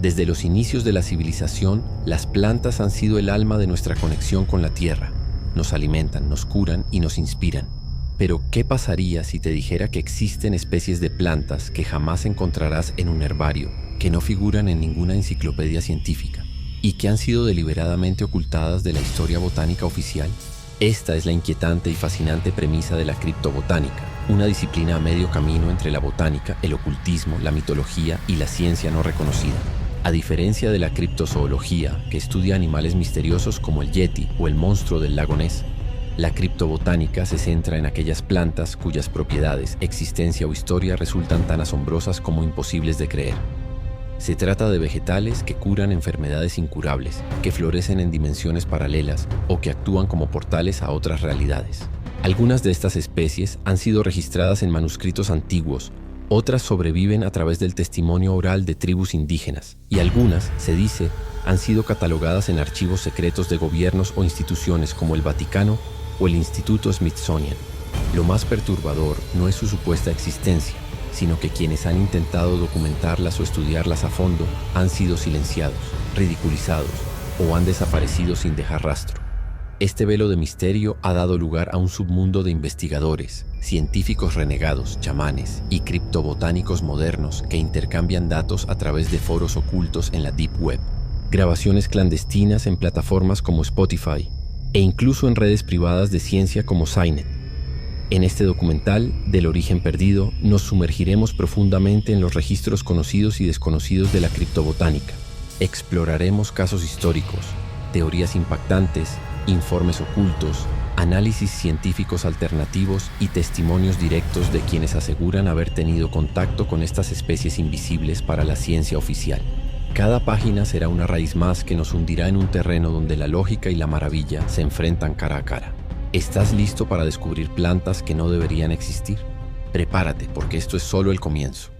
Desde los inicios de la civilización, las plantas han sido el alma de nuestra conexión con la tierra. Nos alimentan, nos curan y nos inspiran. Pero, ¿qué pasaría si te dijera que existen especies de plantas que jamás encontrarás en un herbario, que no figuran en ninguna enciclopedia científica y que han sido deliberadamente ocultadas de la historia botánica oficial? Esta es la inquietante y fascinante premisa de la criptobotánica, una disciplina a medio camino entre la botánica, el ocultismo, la mitología y la ciencia no reconocida. A diferencia de la criptozoología, que estudia animales misteriosos como el yeti o el monstruo del lago Ness, la criptobotánica se centra en aquellas plantas cuyas propiedades, existencia o historia resultan tan asombrosas como imposibles de creer. Se trata de vegetales que curan enfermedades incurables, que florecen en dimensiones paralelas o que actúan como portales a otras realidades. Algunas de estas especies han sido registradas en manuscritos antiguos, otras sobreviven a través del testimonio oral de tribus indígenas, y algunas, se dice, han sido catalogadas en archivos secretos de gobiernos o instituciones como el Vaticano o el Instituto Smithsonian. Lo más perturbador no es su supuesta existencia, sino que quienes han intentado documentarlas o estudiarlas a fondo han sido silenciados, ridiculizados o han desaparecido sin dejar rastro. Este velo de misterio ha dado lugar a un submundo de investigadores, científicos renegados, chamanes y criptobotánicos modernos que intercambian datos a través de foros ocultos en la Deep Web, grabaciones clandestinas en plataformas como Spotify e incluso en redes privadas de ciencia como Scinet. En este documental, Del origen perdido, nos sumergiremos profundamente en los registros conocidos y desconocidos de la criptobotánica. Exploraremos casos históricos, teorías impactantes, informes ocultos, análisis científicos alternativos y testimonios directos de quienes aseguran haber tenido contacto con estas especies invisibles para la ciencia oficial. Cada página será una raíz más que nos hundirá en un terreno donde la lógica y la maravilla se enfrentan cara a cara. ¿Estás listo para descubrir plantas que no deberían existir? Prepárate, porque esto es solo el comienzo.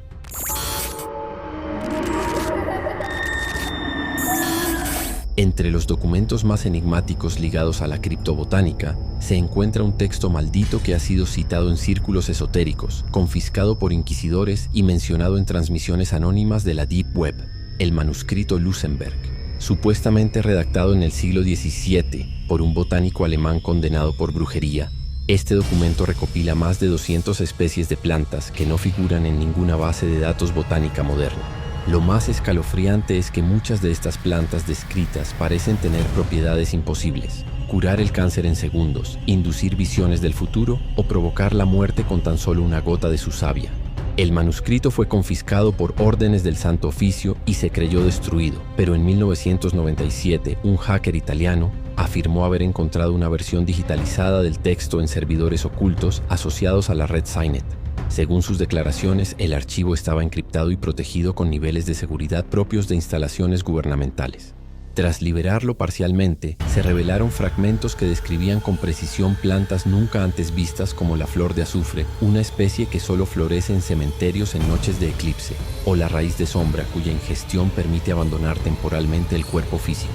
Entre los documentos más enigmáticos ligados a la criptobotánica, se encuentra un texto maldito que ha sido citado en círculos esotéricos, confiscado por inquisidores y mencionado en transmisiones anónimas de la Deep Web, el manuscrito Lusenberg, supuestamente redactado en el siglo XVII por un botánico alemán condenado por brujería. Este documento recopila más de 200 especies de plantas que no figuran en ninguna base de datos botánica moderna. Lo más escalofriante es que muchas de estas plantas descritas parecen tener propiedades imposibles: curar el cáncer en segundos, inducir visiones del futuro o provocar la muerte con tan solo una gota de su savia. El manuscrito fue confiscado por órdenes del Santo Oficio y se creyó destruido, pero en 1997 un hacker italiano afirmó haber encontrado una versión digitalizada del texto en servidores ocultos asociados a la red Scinet. Según sus declaraciones, el archivo estaba encriptado y protegido con niveles de seguridad propios de instalaciones gubernamentales. Tras liberarlo parcialmente, se revelaron fragmentos que describían con precisión plantas nunca antes vistas como la flor de azufre, una especie que solo florece en cementerios en noches de eclipse, o la raíz de sombra, cuya ingestión permite abandonar temporalmente el cuerpo físico.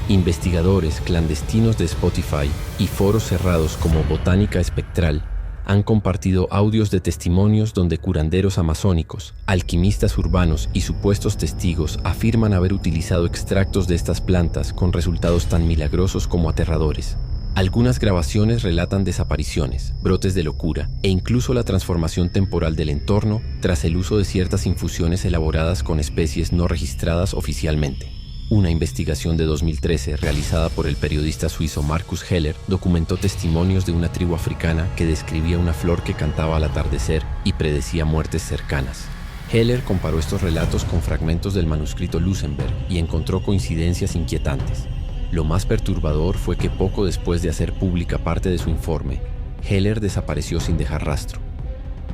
Investigadores clandestinos de Spotify y foros cerrados como Botánica Espectral han compartido audios de testimonios donde curanderos amazónicos, alquimistas urbanos y supuestos testigos afirman haber utilizado extractos de estas plantas con resultados tan milagrosos como aterradores. Algunas grabaciones relatan desapariciones, brotes de locura e incluso la transformación temporal del entorno tras el uso de ciertas infusiones elaboradas con especies no registradas oficialmente. Una investigación de 2013 realizada por el periodista suizo Markus Heller documentó testimonios de una tribu africana que describía una flor que cantaba al atardecer y predecía muertes cercanas. Heller comparó estos relatos con fragmentos del manuscrito Lusenberg y encontró coincidencias inquietantes. Lo más perturbador fue que poco después de hacer pública parte de su informe, Heller desapareció sin dejar rastro.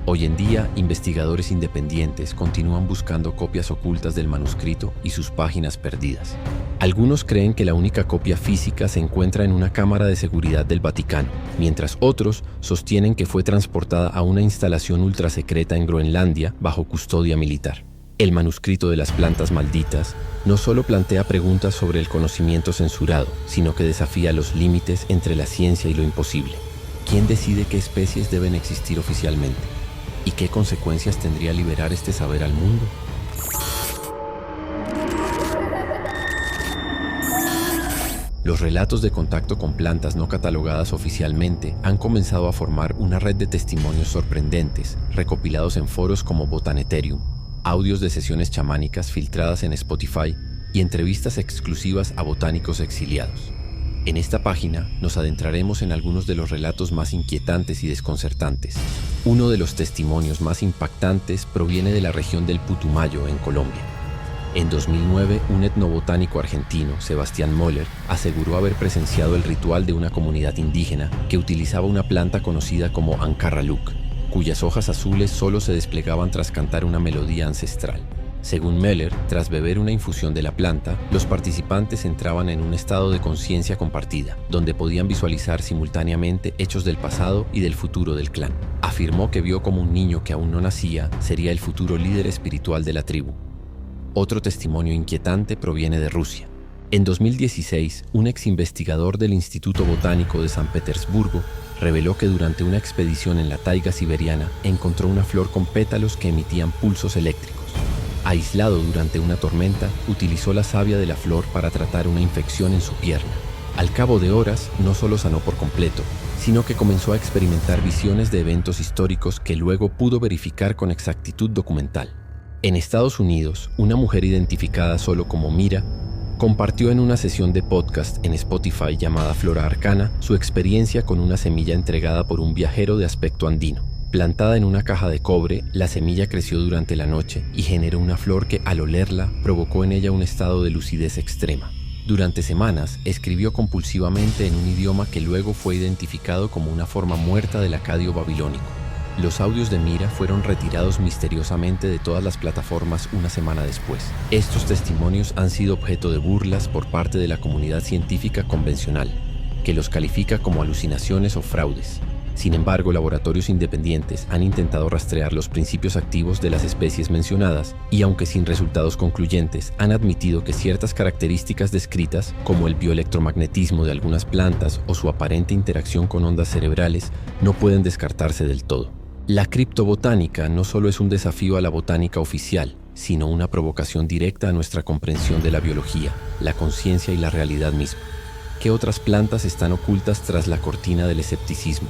Hoy en día, investigadores independientes continúan buscando copias ocultas del manuscrito y sus páginas perdidas. Algunos creen que la única copia física se encuentra en una cámara de seguridad del Vaticano, mientras otros sostienen que fue transportada a una instalación ultrasecreta en Groenlandia bajo custodia militar. El manuscrito de las plantas malditas no solo plantea preguntas sobre el conocimiento censurado, sino que desafía los límites entre la ciencia y lo imposible. ¿Quién decide qué especies deben existir oficialmente? ¿Y qué consecuencias tendría liberar este saber al mundo? Los relatos de contacto con plantas no catalogadas oficialmente han comenzado a formar una red de testimonios sorprendentes, recopilados en foros como Botaneterium, audios de sesiones chamánicas filtradas en Spotify y entrevistas exclusivas a botánicos exiliados. En esta página nos adentraremos en algunos de los relatos más inquietantes y desconcertantes. Uno de los testimonios más impactantes proviene de la región del Putumayo, en Colombia. En 2009, un etnobotánico argentino, Sebastián Moller, aseguró haber presenciado el ritual de una comunidad indígena que utilizaba una planta conocida como Ancarraluk, cuyas hojas azules solo se desplegaban tras cantar una melodía ancestral. Según Moller, tras beber una infusión de la planta, los participantes entraban en un estado de conciencia compartida, donde podían visualizar simultáneamente hechos del pasado y del futuro del clan. Afirmó que vio como un niño que aún no nacía sería el futuro líder espiritual de la tribu. Otro testimonio inquietante proviene de Rusia. En 2016, un ex investigador del Instituto Botánico de San Petersburgo reveló que durante una expedición en la taiga siberiana encontró una flor con pétalos que emitían pulsos eléctricos. Aislado durante una tormenta, utilizó la savia de la flor para tratar una infección en su pierna. Al cabo de horas, no solo sanó por completo, sino que comenzó a experimentar visiones de eventos históricos que luego pudo verificar con exactitud documental. En Estados Unidos, una mujer identificada solo como Mira compartió en una sesión de podcast en Spotify llamada Flora Arcana su experiencia con una semilla entregada por un viajero de aspecto andino. Plantada en una caja de cobre, la semilla creció durante la noche y generó una flor que, al olerla, provocó en ella un estado de lucidez extrema. Durante semanas, escribió compulsivamente en un idioma que luego fue identificado como una forma muerta del acadio babilónico. Los audios de Mira fueron retirados misteriosamente de todas las plataformas una semana después. Estos testimonios han sido objeto de burlas por parte de la comunidad científica convencional, que los califica como alucinaciones o fraudes. Sin embargo, laboratorios independientes han intentado rastrear los principios activos de las especies mencionadas y, aunque sin resultados concluyentes, han admitido que ciertas características descritas, como el bioelectromagnetismo de algunas plantas o su aparente interacción con ondas cerebrales, no pueden descartarse del todo. La criptobotánica no solo es un desafío a la botánica oficial, sino una provocación directa a nuestra comprensión de la biología, la conciencia y la realidad misma. ¿Qué otras plantas están ocultas tras la cortina del escepticismo?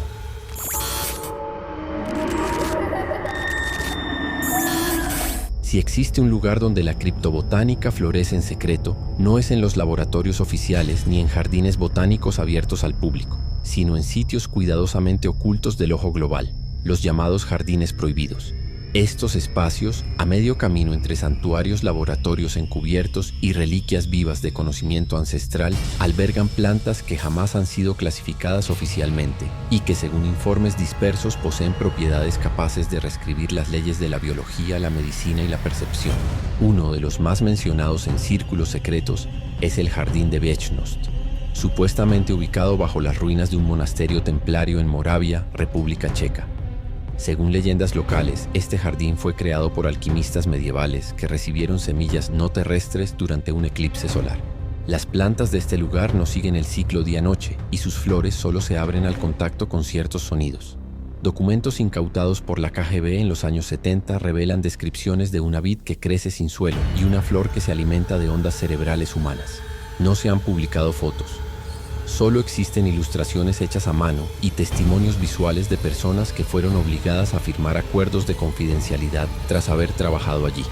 Si existe un lugar donde la criptobotánica florece en secreto, no es en los laboratorios oficiales ni en jardines botánicos abiertos al público, sino en sitios cuidadosamente ocultos del ojo global, los llamados jardines prohibidos. Estos espacios, a medio camino entre santuarios, laboratorios encubiertos y reliquias vivas de conocimiento ancestral, albergan plantas que jamás han sido clasificadas oficialmente y que, según informes dispersos, poseen propiedades capaces de reescribir las leyes de la biología, la medicina y la percepción. Uno de los más mencionados en círculos secretos es el Jardín de Wieczność, supuestamente ubicado bajo las ruinas de un monasterio templario en Moravia, República Checa. Según leyendas locales, este jardín fue creado por alquimistas medievales que recibieron semillas no terrestres durante un eclipse solar. Las plantas de este lugar no siguen el ciclo día-noche y sus flores solo se abren al contacto con ciertos sonidos. Documentos incautados por la KGB en los años 70 revelan descripciones de una vid que crece sin suelo y una flor que se alimenta de ondas cerebrales humanas. No se han publicado fotos. Solo existen ilustraciones hechas a mano y testimonios visuales de personas que fueron obligadas a firmar acuerdos de confidencialidad tras haber trabajado allí.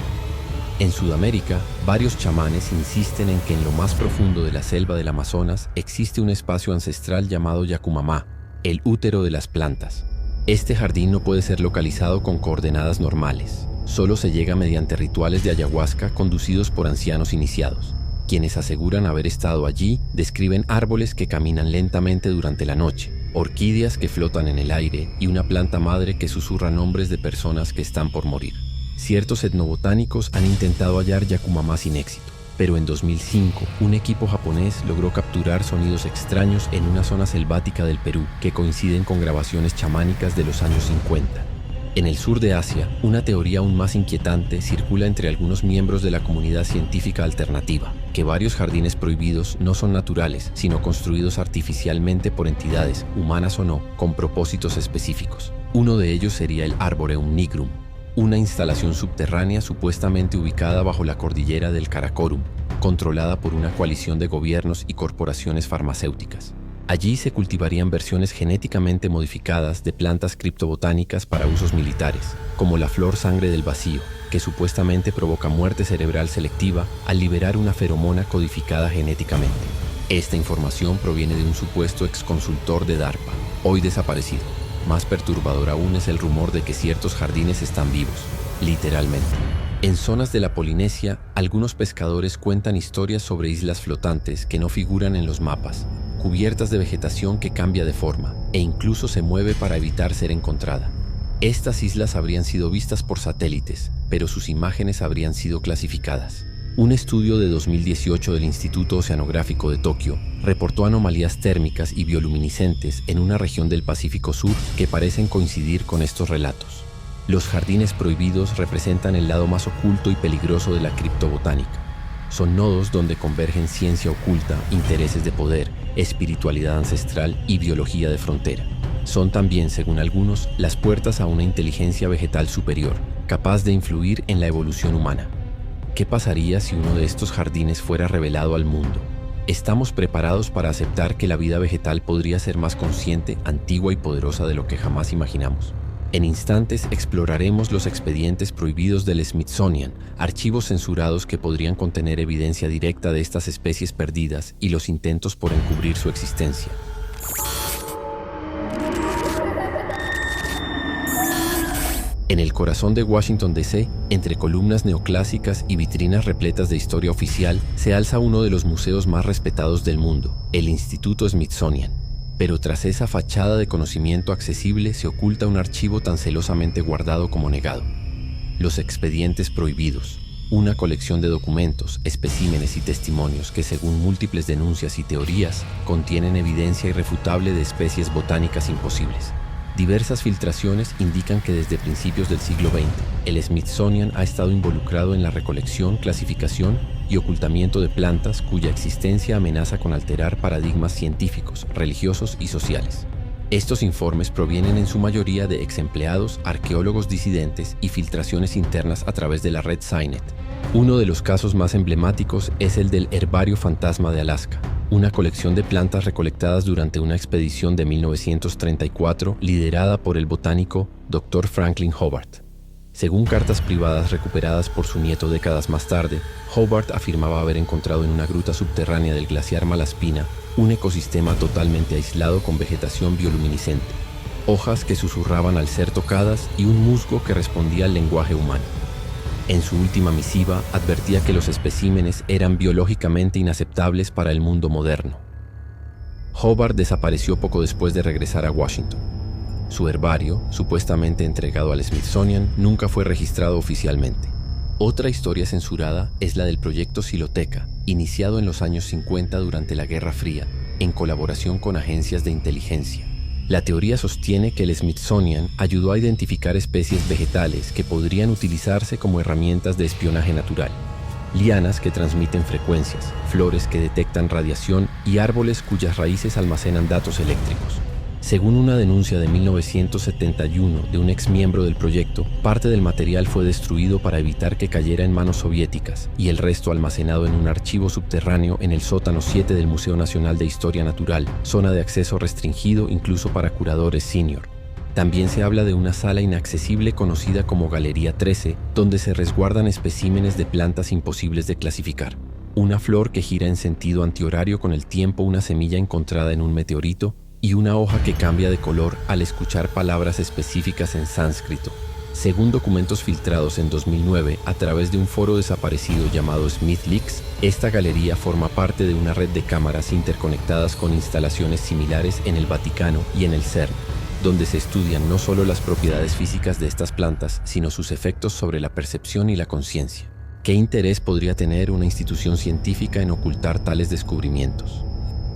En Sudamérica, varios chamanes insisten en que en lo más profundo de la selva del Amazonas existe un espacio ancestral llamado Yacumamá, el útero de las plantas. Este jardín no puede ser localizado con coordenadas normales. Solo se llega mediante rituales de ayahuasca conducidos por ancianos iniciados. Quienes aseguran haber estado allí describen árboles que caminan lentamente durante la noche, orquídeas que flotan en el aire y una planta madre que susurra nombres de personas que están por morir. Ciertos etnobotánicos han intentado hallar Yacumamá sin éxito, pero en 2005 un equipo japonés logró capturar sonidos extraños en una zona selvática del Perú que coinciden con grabaciones chamánicas de los años 50. En el sur de Asia, una teoría aún más inquietante circula entre algunos miembros de la comunidad científica alternativa, que varios jardines prohibidos no son naturales, sino construidos artificialmente por entidades, humanas o no, con propósitos específicos. Uno de ellos sería el Arboretum nigrum, una instalación subterránea supuestamente ubicada bajo la cordillera del Karakorum, controlada por una coalición de gobiernos y corporaciones farmacéuticas. Allí se cultivarían versiones genéticamente modificadas de plantas criptobotánicas para usos militares, como la flor sangre del vacío, que supuestamente provoca muerte cerebral selectiva al liberar una feromona codificada genéticamente. Esta información proviene de un supuesto exconsultor de DARPA, hoy desaparecido. Más perturbador aún es el rumor de que ciertos jardines están vivos, literalmente. En zonas de la Polinesia, algunos pescadores cuentan historias sobre islas flotantes que no figuran en los mapas, cubiertas de vegetación que cambia de forma e incluso se mueve para evitar ser encontrada. Estas islas habrían sido vistas por satélites, pero sus imágenes habrían sido clasificadas. Un estudio de 2018 del Instituto Oceanográfico de Tokio reportó anomalías térmicas y bioluminiscentes en una región del Pacífico Sur que parecen coincidir con estos relatos. Los jardines prohibidos representan el lado más oculto y peligroso de la criptobotánica. Son nodos donde convergen ciencia oculta, intereses de poder, espiritualidad ancestral y biología de frontera. Son también, según algunos, las puertas a una inteligencia vegetal superior, capaz de influir en la evolución humana. ¿Qué pasaría si uno de estos jardines fuera revelado al mundo? ¿Estamos preparados para aceptar que la vida vegetal podría ser más consciente, antigua y poderosa de lo que jamás imaginamos? En instantes exploraremos los expedientes prohibidos del Smithsonian, archivos censurados que podrían contener evidencia directa de estas especies perdidas y los intentos por encubrir su existencia. En el corazón de Washington, D.C., entre columnas neoclásicas y vitrinas repletas de historia oficial, se alza uno de los museos más respetados del mundo, el Instituto Smithsonian. Pero tras esa fachada de conocimiento accesible se oculta un archivo tan celosamente guardado como negado. Los expedientes prohibidos, una colección de documentos, especímenes y testimonios que, según múltiples denuncias y teorías, contienen evidencia irrefutable de especies botánicas imposibles. Diversas filtraciones indican que desde principios del siglo XX, el Smithsonian ha estado involucrado en la recolección, clasificación y ocultamiento de plantas cuya existencia amenaza con alterar paradigmas científicos, religiosos y sociales. Estos informes provienen en su mayoría de exempleados, arqueólogos disidentes y filtraciones internas a través de la red Scinet. Uno de los casos más emblemáticos es el del Herbario Fantasma de Alaska, una colección de plantas recolectadas durante una expedición de 1934 liderada por el botánico Dr. Franklin Hobart. Según cartas privadas recuperadas por su nieto décadas más tarde, Hobart afirmaba haber encontrado en una gruta subterránea del glaciar Malaspina un ecosistema totalmente aislado con vegetación bioluminiscente, hojas que susurraban al ser tocadas y un musgo que respondía al lenguaje humano. En su última misiva advertía que los especímenes eran biológicamente inaceptables para el mundo moderno. Hobart desapareció poco después de regresar a Washington. Su herbario, supuestamente entregado al Smithsonian, nunca fue registrado oficialmente. Otra historia censurada es la del proyecto Siloteca, iniciado en los años 50 durante la Guerra Fría, en colaboración con agencias de inteligencia. La teoría sostiene que el Smithsonian ayudó a identificar especies vegetales que podrían utilizarse como herramientas de espionaje natural. Lianas que transmiten frecuencias, flores que detectan radiación y árboles cuyas raíces almacenan datos eléctricos. Según una denuncia de 1971 de un exmiembro del proyecto, parte del material fue destruido para evitar que cayera en manos soviéticas y el resto almacenado en un archivo subterráneo en el sótano 7 del Museo Nacional de Historia Natural, zona de acceso restringido incluso para curadores senior. También se habla de una sala inaccesible conocida como Galería 13, donde se resguardan especímenes de plantas imposibles de clasificar. Una flor que gira en sentido antihorario con el tiempo, una semilla encontrada en un meteorito, y una hoja que cambia de color al escuchar palabras específicas en sánscrito. Según documentos filtrados en 2009 a través de un foro desaparecido llamado SmithLeaks, esta galería forma parte de una red de cámaras interconectadas con instalaciones similares en el Vaticano y en el CERN, donde se estudian no solo las propiedades físicas de estas plantas, sino sus efectos sobre la percepción y la conciencia. ¿Qué interés podría tener una institución científica en ocultar tales descubrimientos?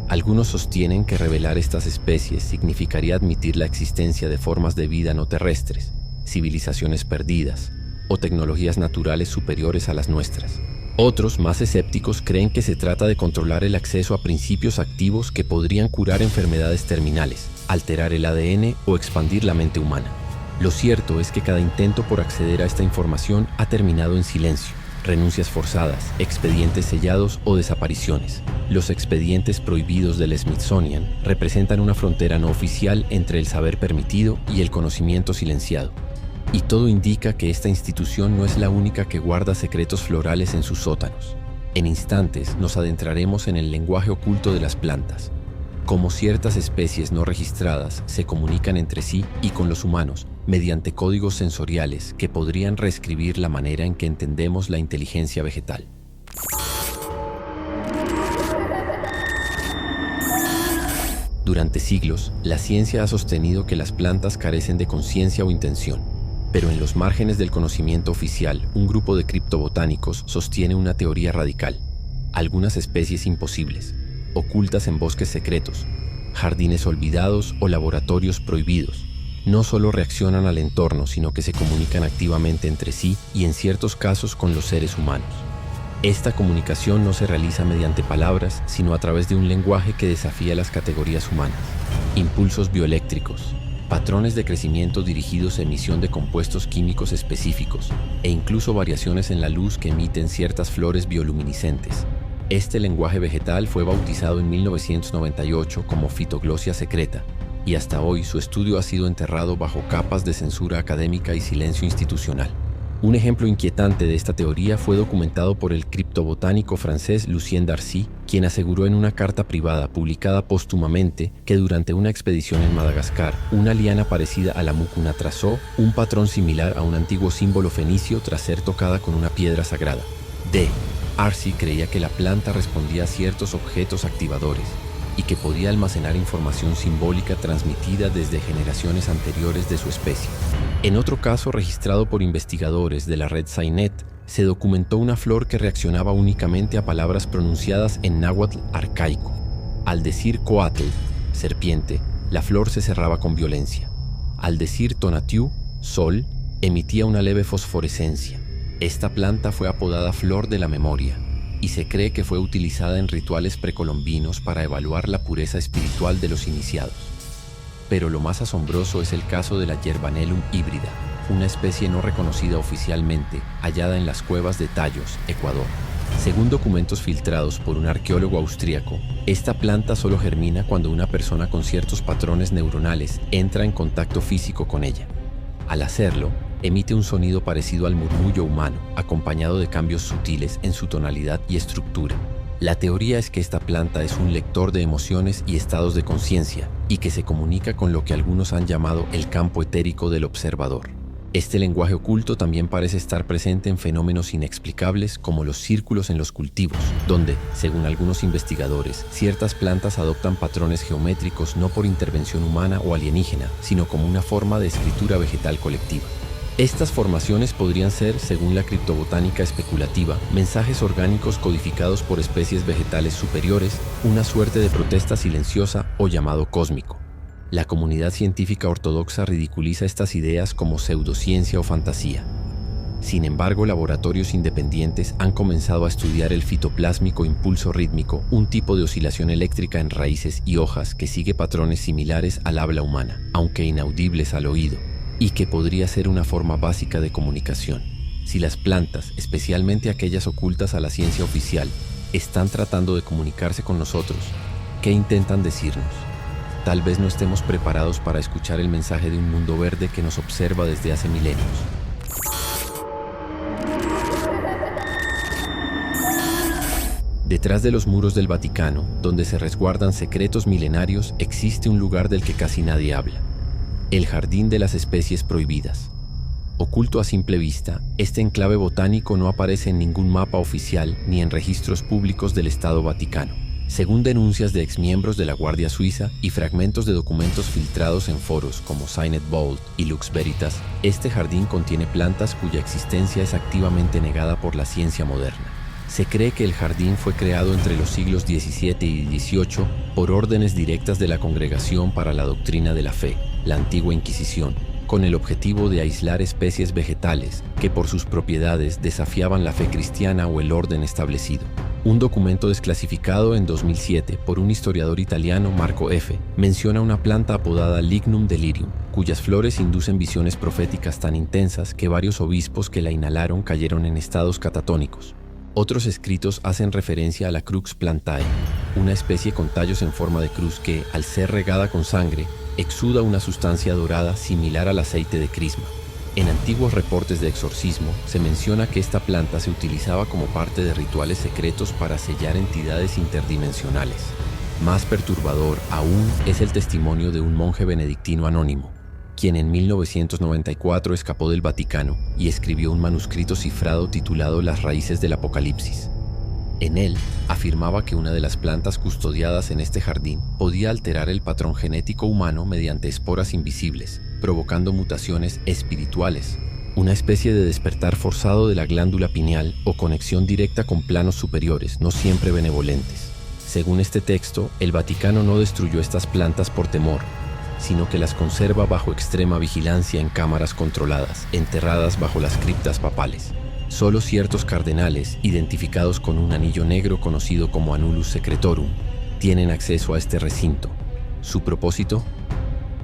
Algunos sostienen que revelar estas especies significaría admitir la existencia de formas de vida no terrestres, civilizaciones perdidas o tecnologías naturales superiores a las nuestras. Otros, más escépticos, creen que se trata de controlar el acceso a principios activos que podrían curar enfermedades terminales, alterar el ADN o expandir la mente humana. Lo cierto es que cada intento por acceder a esta información ha terminado en silencio. renuncias forzadas, expedientes sellados o desapariciones. Los expedientes prohibidos del Smithsonian representan una frontera no oficial entre el saber permitido y el conocimiento silenciado. Y todo indica que esta institución no es la única que guarda secretos florales en sus sótanos. En instantes nos adentraremos en el lenguaje oculto de las plantas, cómo ciertas especies no registradas se comunican entre sí y con los humanos mediante códigos sensoriales que podrían reescribir la manera en que entendemos la inteligencia vegetal. Durante siglos, la ciencia ha sostenido que las plantas carecen de conciencia o intención, pero en los márgenes del conocimiento oficial, un grupo de criptobotánicos sostiene una teoría radical. Algunas especies imposibles, ocultas en bosques secretos, jardines olvidados o laboratorios prohibidos, no solo reaccionan al entorno, sino que se comunican activamente entre sí y en ciertos casos con los seres humanos. Esta comunicación no se realiza mediante palabras, sino a través de un lenguaje que desafía las categorías humanas. Impulsos bioeléctricos, patrones de crecimiento dirigidos a emisión de compuestos químicos específicos e incluso variaciones en la luz que emiten ciertas flores bioluminiscentes. Este lenguaje vegetal fue bautizado en 1998 como fitoglosia secreta, y hasta hoy su estudio ha sido enterrado bajo capas de censura académica y silencio institucional. Un ejemplo inquietante de esta teoría fue documentado por el criptobotánico francés Lucien Darcy, quien aseguró en una carta privada publicada póstumamente que durante una expedición en Madagascar, una liana parecida a la mucuna trazó un patrón similar a un antiguo símbolo fenicio tras ser tocada con una piedra sagrada. Darcy creía que la planta respondía a ciertos objetos activadores y que podía almacenar información simbólica transmitida desde generaciones anteriores de su especie. En otro caso registrado por investigadores de la red Scinet, se documentó una flor que reaccionaba únicamente a palabras pronunciadas en náhuatl arcaico. Al decir coatl, serpiente, la flor se cerraba con violencia. Al decir tonatiuh, sol, emitía una leve fosforescencia. Esta planta fue apodada flor de la memoria, y se cree que fue utilizada en rituales precolombinos para evaluar la pureza espiritual de los iniciados. Pero lo más asombroso es el caso de la Yerbanellum híbrida, una especie no reconocida oficialmente, hallada en las cuevas de Tayos, Ecuador. Según documentos filtrados por un arqueólogo austríaco, esta planta solo germina cuando una persona con ciertos patrones neuronales entra en contacto físico con ella. Al hacerlo, emite un sonido parecido al murmullo humano, acompañado de cambios sutiles en su tonalidad y estructura. La teoría es que esta planta es un lector de emociones y estados de conciencia, y que se comunica con lo que algunos han llamado el campo etérico del observador. Este lenguaje oculto también parece estar presente en fenómenos inexplicables como los círculos en los cultivos, donde, según algunos investigadores, ciertas plantas adoptan patrones geométricos no por intervención humana o alienígena, sino como una forma de escritura vegetal colectiva. Estas formaciones podrían ser, según la criptobotánica especulativa, mensajes orgánicos codificados por especies vegetales superiores, una suerte de protesta silenciosa o llamado cósmico. La comunidad científica ortodoxa ridiculiza estas ideas como pseudociencia o fantasía. Sin embargo, laboratorios independientes han comenzado a estudiar el fitoplásmico impulso rítmico, un tipo de oscilación eléctrica en raíces y hojas que sigue patrones similares al habla humana, aunque inaudibles al oído, y que podría ser una forma básica de comunicación. Si las plantas, especialmente aquellas ocultas a la ciencia oficial, están tratando de comunicarse con nosotros, ¿qué intentan decirnos? Tal vez no estemos preparados para escuchar el mensaje de un mundo verde que nos observa desde hace milenios. Detrás de los muros del Vaticano, donde se resguardan secretos milenarios, existe un lugar del que casi nadie habla: el Jardín de las Especies Prohibidas. Oculto a simple vista, este enclave botánico no aparece en ningún mapa oficial ni en registros públicos del Estado Vaticano. Según denuncias de exmiembros de la Guardia Suiza y fragmentos de documentos filtrados en foros como Signet Bold y Lux Veritas, este jardín contiene plantas cuya existencia es activamente negada por la ciencia moderna. Se cree que el jardín fue creado entre los siglos XVII y XVIII por órdenes directas de la Congregación para la Doctrina de la Fe, la Antigua Inquisición, con el objetivo de aislar especies vegetales que por sus propiedades desafiaban la fe cristiana o el orden establecido. Un documento desclasificado en 2007 por un historiador italiano, Marco F., menciona una planta apodada Lignum delirium, cuyas flores inducen visiones proféticas tan intensas que varios obispos que la inhalaron cayeron en estados catatónicos. Otros escritos hacen referencia a la Crux plantae, una especie con tallos en forma de cruz que, al ser regada con sangre, exuda una sustancia dorada similar al aceite de crisma. En antiguos reportes de exorcismo se menciona que esta planta se utilizaba como parte de rituales secretos para sellar entidades interdimensionales. Más perturbador aún es el testimonio de un monje benedictino anónimo, quien en 1994 escapó del Vaticano y escribió un manuscrito cifrado titulado Las raíces del Apocalipsis. En él, afirmaba que una de las plantas custodiadas en este jardín podía alterar el patrón genético humano mediante esporas invisibles, provocando mutaciones espirituales, una especie de despertar forzado de la glándula pineal o conexión directa con planos superiores, no siempre benevolentes. Según este texto, el Vaticano no destruyó estas plantas por temor, sino que las conserva bajo extrema vigilancia en cámaras controladas, enterradas bajo las criptas papales. Solo ciertos cardenales, identificados con un anillo negro conocido como Annulus Secretorum, tienen acceso a este recinto. Su propósito: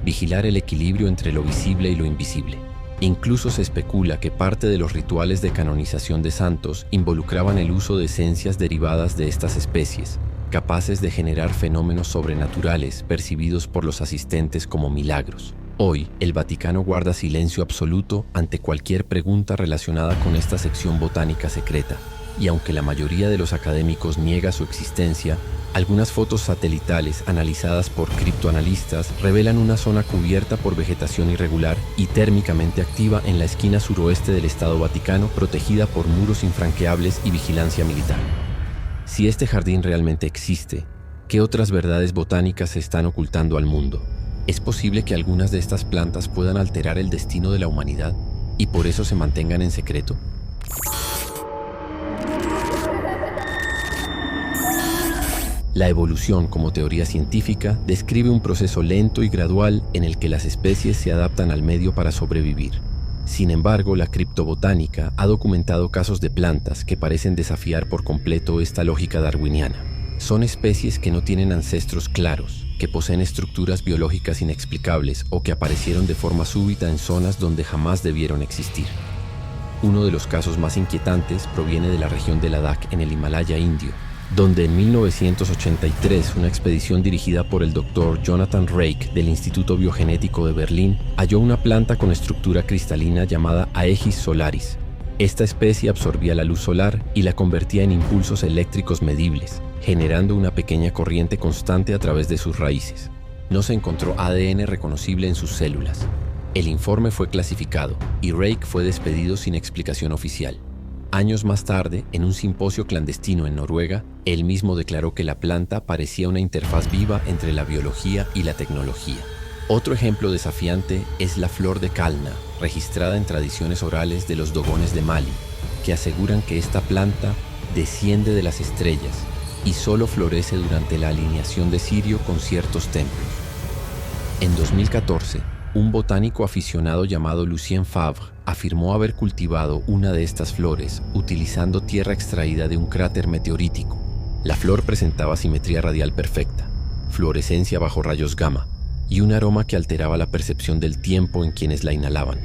vigilar el equilibrio entre lo visible y lo invisible. Incluso se especula que parte de los rituales de canonización de santos involucraban el uso de esencias derivadas de estas especies, capaces de generar fenómenos sobrenaturales percibidos por los asistentes como milagros. Hoy, el Vaticano guarda silencio absoluto ante cualquier pregunta relacionada con esta sección botánica secreta, y aunque la mayoría de los académicos niega su existencia, algunas fotos satelitales analizadas por criptoanalistas revelan una zona cubierta por vegetación irregular y térmicamente activa en la esquina suroeste del Estado Vaticano, protegida por muros infranqueables y vigilancia militar. Si este jardín realmente existe, ¿qué otras verdades botánicas se están ocultando al mundo? ¿Es posible que algunas de estas plantas puedan alterar el destino de la humanidad y por eso se mantengan en secreto? La evolución como teoría científica describe un proceso lento y gradual en el que las especies se adaptan al medio para sobrevivir. Sin embargo, la criptobotánica ha documentado casos de plantas que parecen desafiar por completo esta lógica darwiniana. Son especies que no tienen ancestros claros, que poseen estructuras biológicas inexplicables o que aparecieron de forma súbita en zonas donde jamás debieron existir. Uno de los casos más inquietantes proviene de la región de Ladakh en el Himalaya indio, donde en 1983 una expedición dirigida por el Dr. Jonathan Rake del Instituto Biogenético de Berlín halló una planta con estructura cristalina llamada Aegis solaris. Esta especie absorbía la luz solar y la convertía en impulsos eléctricos medibles, generando una pequeña corriente constante a través de sus raíces. No se encontró ADN reconocible en sus células. El informe fue clasificado y Rake fue despedido sin explicación oficial. Años más tarde, en un simposio clandestino en Noruega, él mismo declaró que la planta parecía una interfaz viva entre la biología y la tecnología. Otro ejemplo desafiante es la flor de Kalna, registrada en tradiciones orales de los dogones de Mali, que aseguran que esta planta desciende de las estrellas y solo florece durante la alineación de Sirio con ciertos templos. En 2014, un botánico aficionado llamado Lucien Favre afirmó haber cultivado una de estas flores utilizando tierra extraída de un cráter meteorítico. La flor presentaba simetría radial perfecta, fluorescencia bajo rayos gamma y un aroma que alteraba la percepción del tiempo en quienes la inhalaban.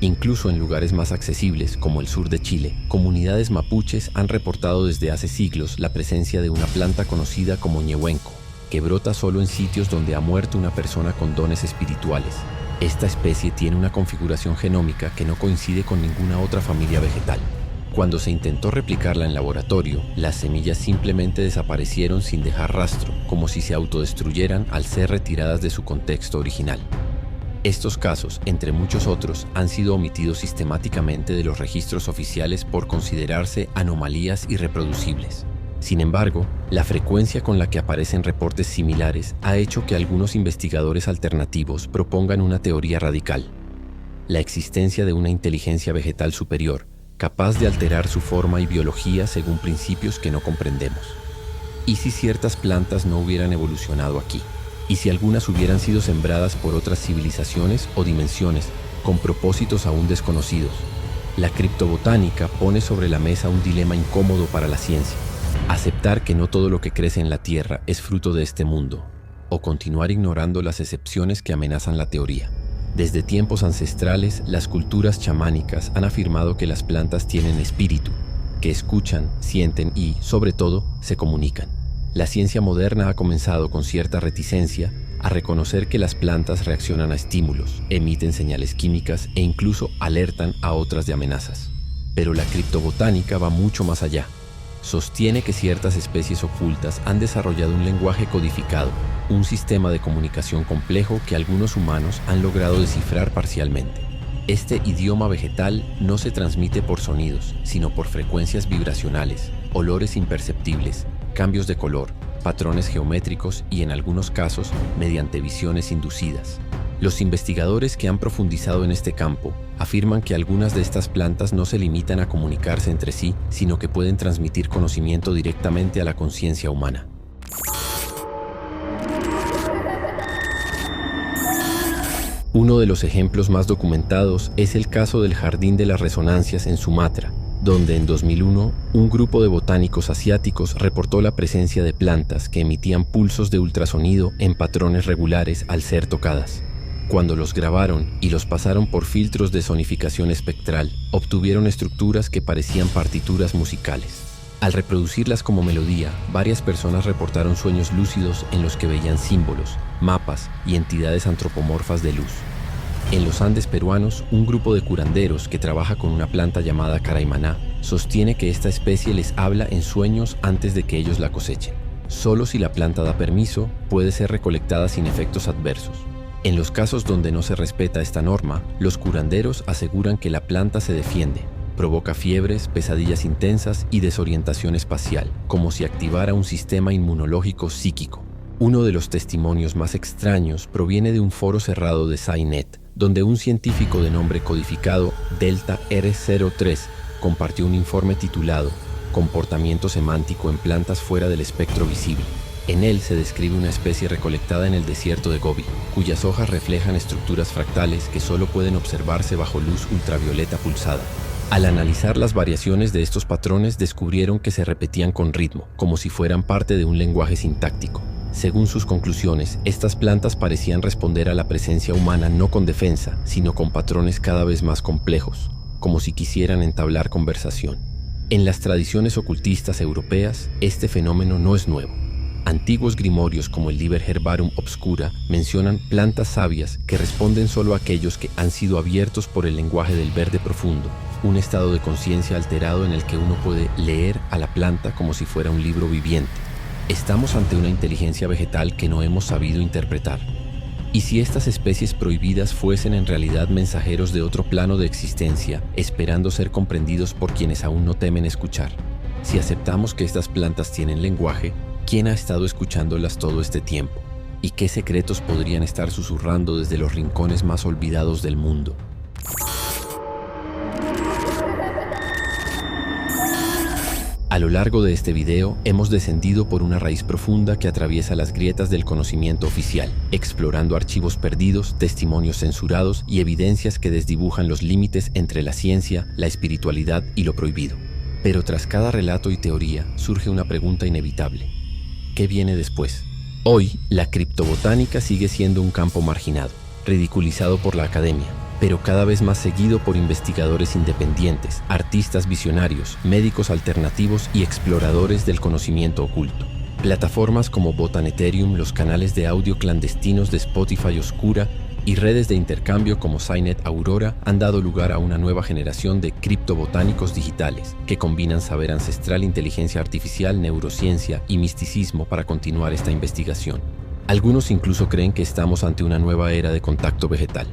Incluso en lugares más accesibles, como el sur de Chile, comunidades mapuches han reportado desde hace siglos la presencia de una planta conocida como ñehuenco, que brota solo en sitios donde ha muerto una persona con dones espirituales. Esta especie tiene una configuración genómica que no coincide con ninguna otra familia vegetal. Cuando se intentó replicarla en laboratorio, las semillas simplemente desaparecieron sin dejar rastro, como si se autodestruyeran al ser retiradas de su contexto original. Estos casos, entre muchos otros, han sido omitidos sistemáticamente de los registros oficiales por considerarse anomalías irreproducibles. Sin embargo, la frecuencia con la que aparecen reportes similares ha hecho que algunos investigadores alternativos propongan una teoría radical: la existencia de una inteligencia vegetal superior, capaz de alterar su forma y biología según principios que no comprendemos. ¿Y si ciertas plantas no hubieran evolucionado aquí? ¿Y si algunas hubieran sido sembradas por otras civilizaciones o dimensiones con propósitos aún desconocidos. La criptobotánica pone sobre la mesa un dilema incómodo para la ciencia: aceptar que no todo lo que crece en la Tierra es fruto de este mundo, o continuar ignorando las excepciones que amenazan la teoría. Desde tiempos ancestrales, las culturas chamánicas han afirmado que las plantas tienen espíritu, que escuchan, sienten y, sobre todo, se comunican. La ciencia moderna ha comenzado con cierta reticencia a reconocer que las plantas reaccionan a estímulos, emiten señales químicas e incluso alertan a otras de amenazas. Pero la criptobotánica va mucho más allá. Sostiene que ciertas especies ocultas han desarrollado un lenguaje codificado, un sistema de comunicación complejo que algunos humanos han logrado descifrar parcialmente. Este idioma vegetal no se transmite por sonidos, sino por frecuencias vibracionales, olores imperceptibles, cambios de color, patrones geométricos y, en algunos casos, mediante visiones inducidas. Los investigadores que han profundizado en este campo afirman que algunas de estas plantas no se limitan a comunicarse entre sí, sino que pueden transmitir conocimiento directamente a la conciencia humana. Uno de los ejemplos más documentados es el caso del Jardín de las Resonancias en Sumatra, donde en 2001 un grupo de botánicos asiáticos reportó la presencia de plantas que emitían pulsos de ultrasonido en patrones regulares al ser tocadas. Cuando los grabaron y los pasaron por filtros de sonificación espectral, obtuvieron estructuras que parecían partituras musicales. Al reproducirlas como melodía, varias personas reportaron sueños lúcidos en los que veían símbolos, mapas y entidades antropomorfas de luz. En los Andes peruanos, un grupo de curanderos que trabaja con una planta llamada caraimaná sostiene que esta especie les habla en sueños antes de que ellos la cosechen. Solo si la planta da permiso, puede ser recolectada sin efectos adversos. En los casos donde no se respeta esta norma, los curanderos aseguran que la planta se defiende, provoca fiebres, pesadillas intensas y desorientación espacial, como si activara un sistema inmunológico psíquico. Uno de los testimonios más extraños proviene de un foro cerrado de SciNet, donde un científico de nombre codificado Delta R03 compartió un informe titulado Comportamiento semántico en plantas fuera del espectro visible. En él se describe una especie recolectada en el desierto de Gobi, cuyas hojas reflejan estructuras fractales que solo pueden observarse bajo luz ultravioleta pulsada. Al analizar las variaciones de estos patrones, descubrieron que se repetían con ritmo, como si fueran parte de un lenguaje sintáctico. Según sus conclusiones, estas plantas parecían responder a la presencia humana no con defensa, sino con patrones cada vez más complejos, como si quisieran entablar conversación. En las tradiciones ocultistas europeas, este fenómeno no es nuevo. Antiguos grimorios como el Liber Herbarum Obscura mencionan plantas sabias que responden solo a aquellos que han sido abiertos por el lenguaje del verde profundo, un estado de conciencia alterado en el que uno puede leer a la planta como si fuera un libro viviente. Estamos ante una inteligencia vegetal que no hemos sabido interpretar. ¿Y si estas especies prohibidas fuesen en realidad mensajeros de otro plano de existencia, esperando ser comprendidos por quienes aún no temen escuchar? Si aceptamos que estas plantas tienen lenguaje, ¿quién ha estado escuchándolas todo este tiempo? ¿Y qué secretos podrían estar susurrando desde los rincones más olvidados del mundo? A lo largo de este video, hemos descendido por una raíz profunda que atraviesa las grietas del conocimiento oficial, explorando archivos perdidos, testimonios censurados y evidencias que desdibujan los límites entre la ciencia, la espiritualidad y lo prohibido. Pero tras cada relato y teoría, surge una pregunta inevitable. ¿Qué viene después? Hoy, la criptobotánica sigue siendo un campo marginado, ridiculizado por la academia, pero cada vez más seguido por investigadores independientes, artistas visionarios, médicos alternativos y exploradores del conocimiento oculto. Plataformas como Botanethereum, los canales de audio clandestinos de Spotify Oscura y redes de intercambio como SciNet Aurora han dado lugar a una nueva generación de criptobotánicos digitales que combinan saber ancestral, inteligencia artificial, neurociencia y misticismo para continuar esta investigación. Algunos incluso creen que estamos ante una nueva era de contacto vegetal.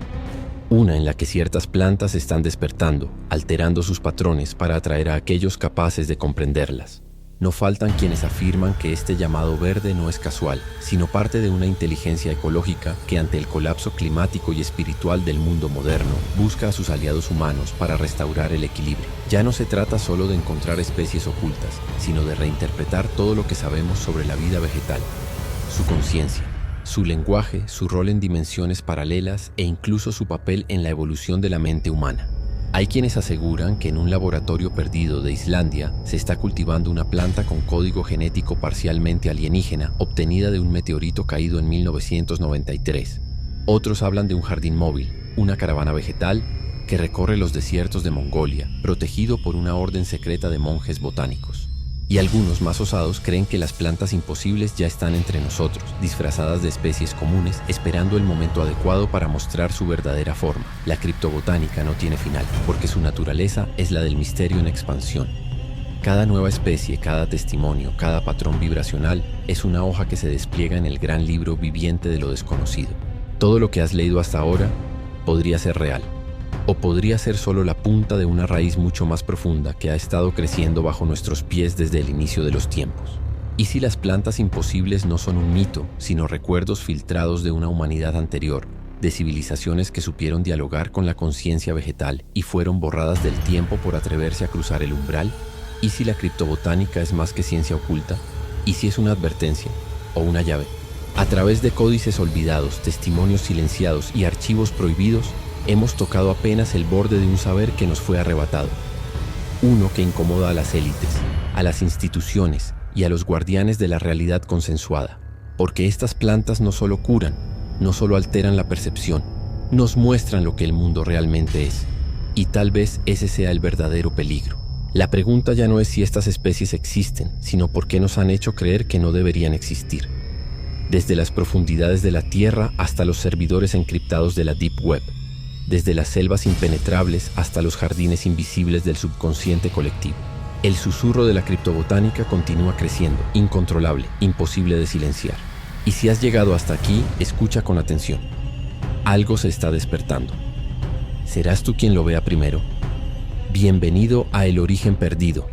Una en la que ciertas plantas están despertando, alterando sus patrones para atraer a aquellos capaces de comprenderlas. No faltan quienes afirman que este llamado verde no es casual, sino parte de una inteligencia ecológica que ante el colapso climático y espiritual del mundo moderno, busca a sus aliados humanos para restaurar el equilibrio. Ya no se trata solo de encontrar especies ocultas, sino de reinterpretar todo lo que sabemos sobre la vida vegetal, su conciencia, su lenguaje, su rol en dimensiones paralelas e incluso su papel en la evolución de la mente humana. Hay quienes aseguran que en un laboratorio perdido de Islandia se está cultivando una planta con código genético parcialmente alienígena obtenida de un meteorito caído en 1993. Otros hablan de un jardín móvil, una caravana vegetal que recorre los desiertos de Mongolia, protegido por una orden secreta de monjes botánicos. Y algunos más osados creen que las plantas imposibles ya están entre nosotros, disfrazadas de especies comunes, esperando el momento adecuado para mostrar su verdadera forma. La criptobotánica no tiene final, porque su naturaleza es la del misterio en expansión. Cada nueva especie, cada testimonio, cada patrón vibracional es una hoja que se despliega en el gran libro viviente de lo desconocido. Todo lo que has leído hasta ahora podría ser real, o podría ser solo la punta de una raíz mucho más profunda que ha estado creciendo bajo nuestros pies desde el inicio de los tiempos. ¿Y si las plantas imposibles no son un mito, sino recuerdos filtrados de una humanidad anterior, de civilizaciones que supieron dialogar con la conciencia vegetal y fueron borradas del tiempo por atreverse a cruzar el umbral? ¿Y si la criptobotánica es más que ciencia oculta? ¿Y si es una advertencia o una llave? A través de códices olvidados, testimonios silenciados y archivos prohibidos, hemos tocado apenas el borde de un saber que nos fue arrebatado. Uno que incomoda a las élites, a las instituciones y a los guardianes de la realidad consensuada. Porque estas plantas no solo curan, no solo alteran la percepción, nos muestran lo que el mundo realmente es. Y tal vez ese sea el verdadero peligro. La pregunta ya no es si estas especies existen, sino por qué nos han hecho creer que no deberían existir. Desde las profundidades de la Tierra hasta los servidores encriptados de la Deep Web. Desde las selvas impenetrables hasta los jardines invisibles del subconsciente colectivo. El susurro de la criptobotánica continúa creciendo, incontrolable, imposible de silenciar. Y si has llegado hasta aquí, escucha con atención. Algo se está despertando. ¿Serás tú quien lo vea primero? Bienvenido a El Origen Perdido,